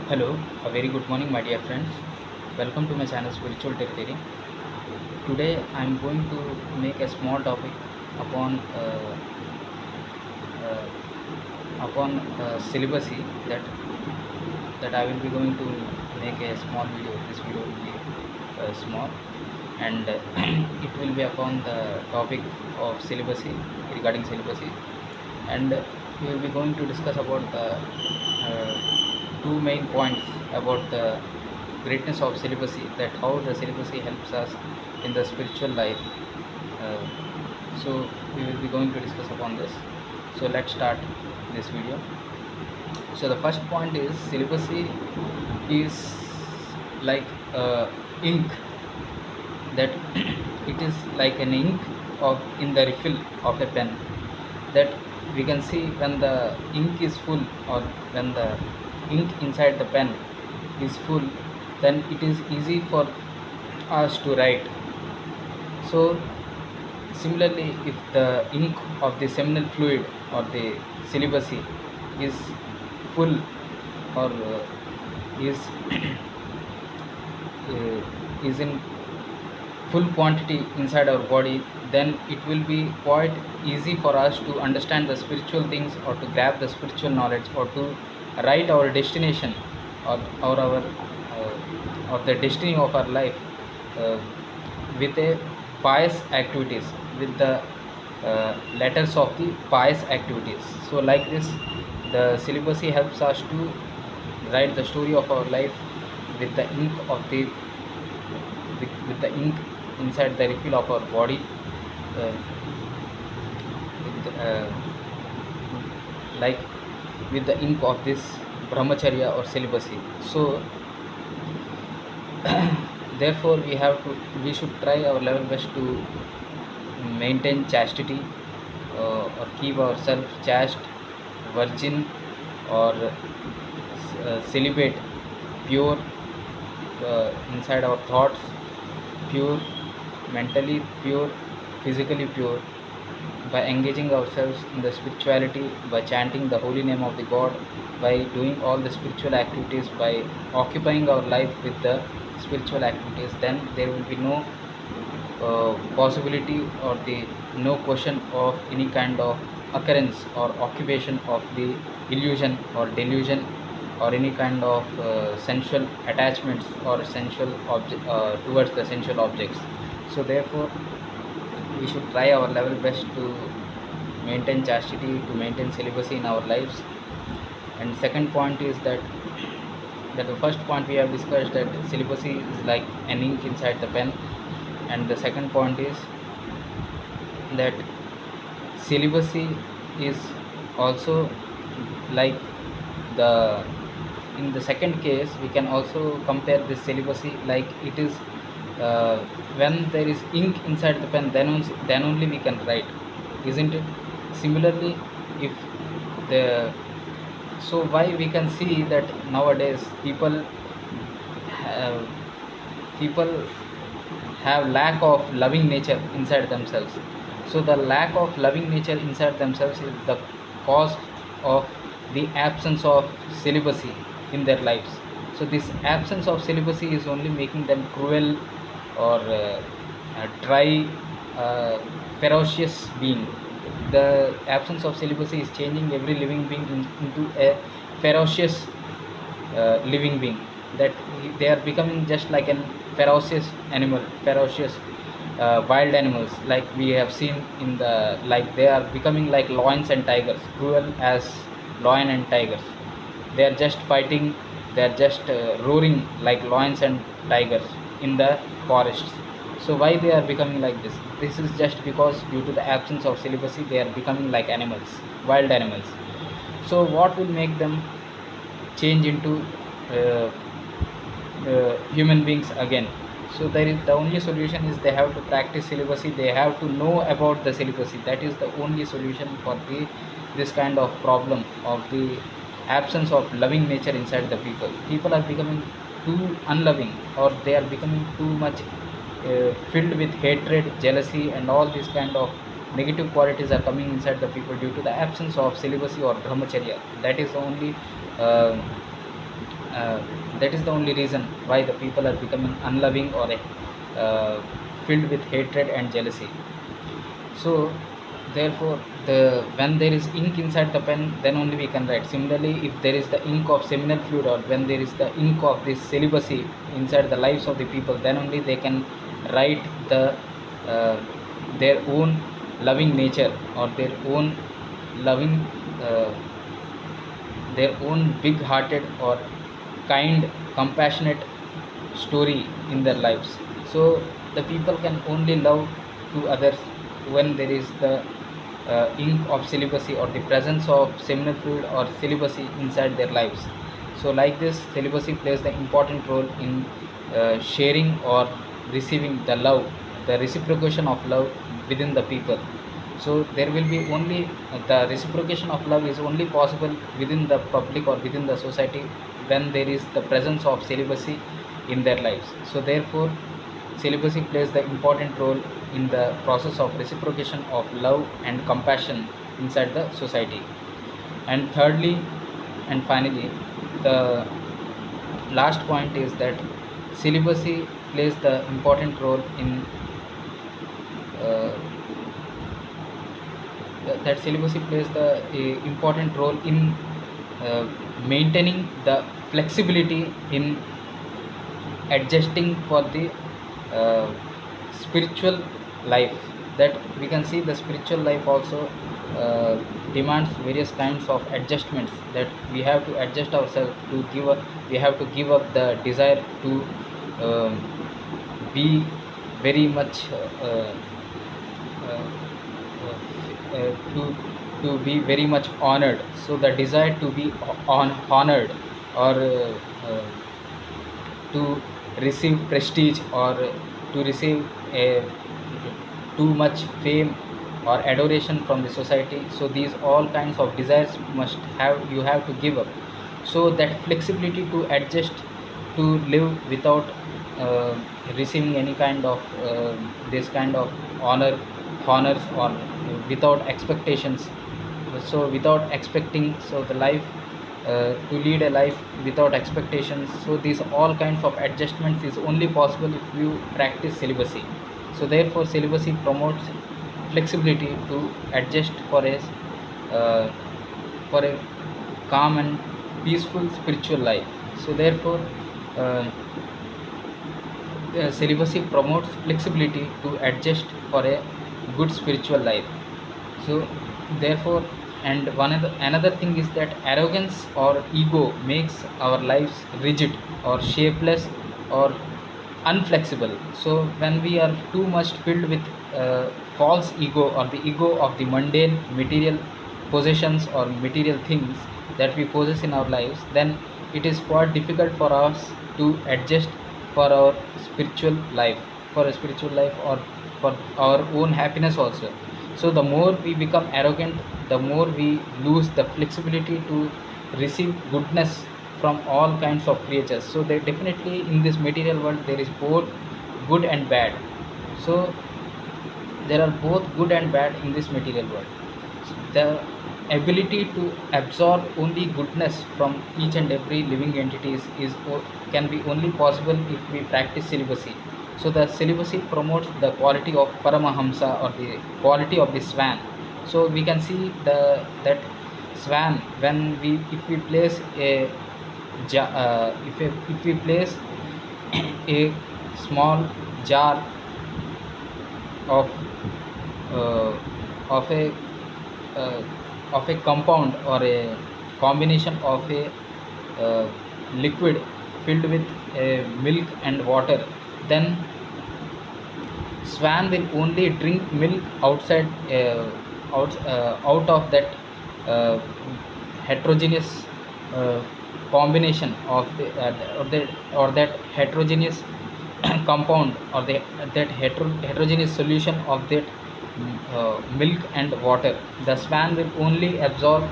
Hello, a very good morning, my dear friends. Welcome to my channel Spiritual Territory. Today, I am going to make a small topic upon celibacy. That I will be going to make a small video. This video will be small, and it will be upon the topic of celibacy, regarding celibacy, and we will be going to discuss about the two main points about the greatness of celibacy, that how the celibacy helps us in the spiritual life. uh, so we will be going to discuss upon this. So let's start this video. So the first point is celibacy is like ink, that it is like an ink of in the refill of a pen, that we can see when the ink is full, or when the ink inside the pen is full, then it is easy for us to write. So similarly, if the ink of the seminal fluid or the celibacy is full, or is is in full quantity inside our body, then it will be quite easy for us to understand the spiritual things, or to grab the spiritual knowledge, or to write our destination, or our or the destiny of our life, uh, with a pious activities, with the letters of the pious activities. So like this, the celibacy helps us to write the story of our life with the ink of the with the ink inside the refill of our body, uh, with, like with the ink of this brahmacharya or celibacy. So therefore we should try our level best to maintain chastity, or keep ourselves chaste, virgin, or celibate, pure, inside our thoughts, pure, mentally pure, physically pure, by engaging ourselves in the spirituality, by chanting the holy name of the God, by doing all the spiritual activities, by occupying our life with the spiritual activities, then there will be no possibility, or the no question of any kind of occurrence or occupation of the illusion or delusion, or any kind of sensual attachments or sensual object, towards the sensual objects. So therefore we should try our level best to maintain chastity, to maintain celibacy in our lives. And second point is that the first point we have discussed, that celibacy is like an ink inside the pen, and the second point is that celibacy is also like the in the second case we can also compare this celibacy, like it is uh, when there is ink inside the pen, then only we can write, isn't it? Similarly, if the so why we can see that nowadays have people have lack of loving nature inside themselves. So the lack of loving nature inside themselves is the cause of the absence of celibacy in their lives. So this absence of celibacy is only making them cruel, or dry, uh, ferocious being. The absence of celibacy is changing every living being into a ferocious living being, that they are becoming just like an ferocious animal, ferocious wild animals, like we have seen in the, like they are becoming like lions and tigers, cruel as lion and tigers. They are just fighting, they are just roaring like lions and tigers in the forests. So why they are becoming like this? This is just because due to the absence of celibacy they are becoming like animals, wild animals. So what will make them change into uh, human beings again? So there is the only solution is they have to practice celibacy, they have to know about the celibacy. That is the only solution for the this kind of problem of the absence of loving nature inside the people are becoming too unloving, or they are becoming too much filled with hatred, jealousy, and all these kind of negative qualities are coming inside the people due to the absence of celibacy or brahmacharya. That is the only uh, uh, that is the only reason why the people are becoming unloving or filled with hatred and jealousy. So therefore, when there is ink inside the pen, then only we can write. Similarly, if there is the ink of seminal fluid, or when there is the ink of this celibacy inside the lives of the people, then only they can write uh, their own loving nature, or loving uh, their own big hearted or kind, compassionate story in their lives. So the people can only love to others when there is the ink of celibacy, or the presence of seminal fluid or celibacy inside their lives. So like this, celibacy plays the important role in sharing or receiving the love, the reciprocation of love within the people. So there will be only the reciprocation of love is only possible within the public or within the society when there is the presence of celibacy in their lives. So therefore, celibacy plays the important role in the process of reciprocation of love and compassion inside the society. And thirdly and finally, the last point is that celibacy plays the important role in uh, that celibacy plays the important role in uh, maintaining the flexibility in adjusting for the uh, spiritual life. That we can see the spiritual life also demands various kinds of adjustments, that we have to adjust ourselves to give up, we have to give up the desire to um, be very much uh, to be very much honored. So the desire to be honored, or uh, to receive prestige, or to receive a too much fame or adoration from the society, so these all kinds of desires must have you have to give up. So that flexibility to adjust, to live without uh, receiving any kind of this kind of honors, or without expectations. So without expecting, so the life to lead a life without expectations, so these all kinds of adjustments is only possible if you practice celibacy. So therefore, celibacy promotes flexibility to adjust uh, for a calm and peaceful spiritual life. So therefore, uh, celibacy promotes flexibility to adjust for a good spiritual life. So therefore, and another thing is that arrogance or ego makes our lives rigid or shapeless or unflexible. So when we are too much filled with false ego, or the ego of the mundane material possessions or material things that we possess in our lives, then it is quite difficult for us to adjust for our spiritual life, or for our own happiness also. So the more we become arrogant, the more we lose the flexibility to receive goodness from all kinds of creatures. So they definitely, in this material world, there is both good and bad. So there are both good and bad in this material world. The ability to absorb only goodness from each and every living entities can be only possible if we practice celibacy. So the celibacy promotes the quality of Paramahamsa, or the quality of the swan. So we can see that swan, when we if we place a if we place a small jar of uh, of a uh, of a compound, or a combination of a uh, liquid filled with milk and water, then swan will only drink milk out of that uh, heterogeneous uh, combination of or that heterogeneous compound, or that heterogeneous solution of that milk and water. The swan will only absorb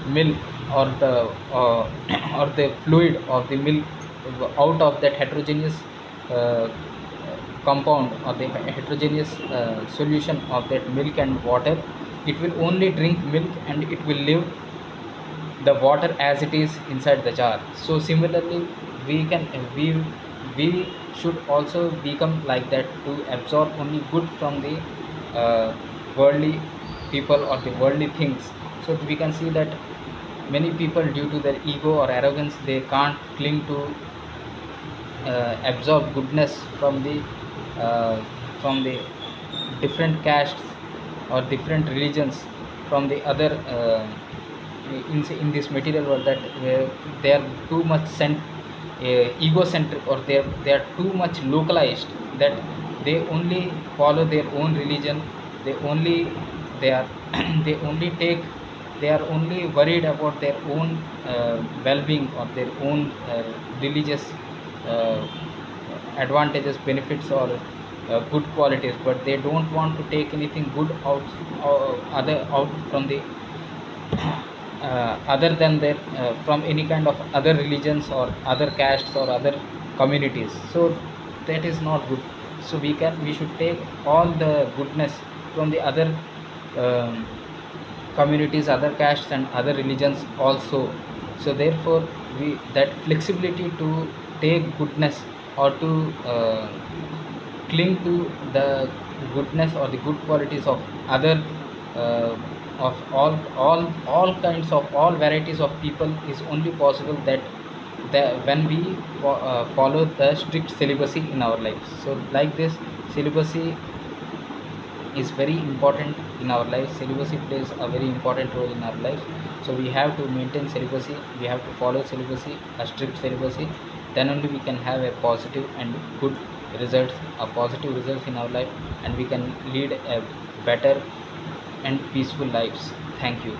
milk, or the or the fluid of the milk out of that heterogeneous uh, compound, or the heterogeneous solution of that milk and water. It will only drink milk, and it will live the water as it is inside the jar. So similarly, we can we should also become like that, to absorb only good from the uh, worldly people or the worldly things. So we can see that many people, due to their ego or arrogance, they can't cling to absorb goodness uh, from the different castes or different religions, from the other in this material world, that they are too much egocentric, or they are too much localized, that they only follow their own religion. They only they are they only take they are only worried about their own well-being, or their own religious uh, advantages, benefits, or good qualities, but they don't want to take anything good out, other out from the other than their from any kind of other religions or other castes or other communities. So that is not good. So we should take all the goodness from the other um, communities, other castes, and other religions also. So therefore, we that flexibility to take goodness, or to cling to the goodness or the good qualities of other, uh, of all kinds of all varieties of people, is only possible when we follow the strict celibacy in our lives. So like this, celibacy is very important in our lives. Celibacy plays a very important role in our lives. So we have to maintain celibacy, we have to follow celibacy, a strict celibacy. Then only we can have a positive and good results, a positive results in our life, and we can lead a better and peaceful lives. Thank you.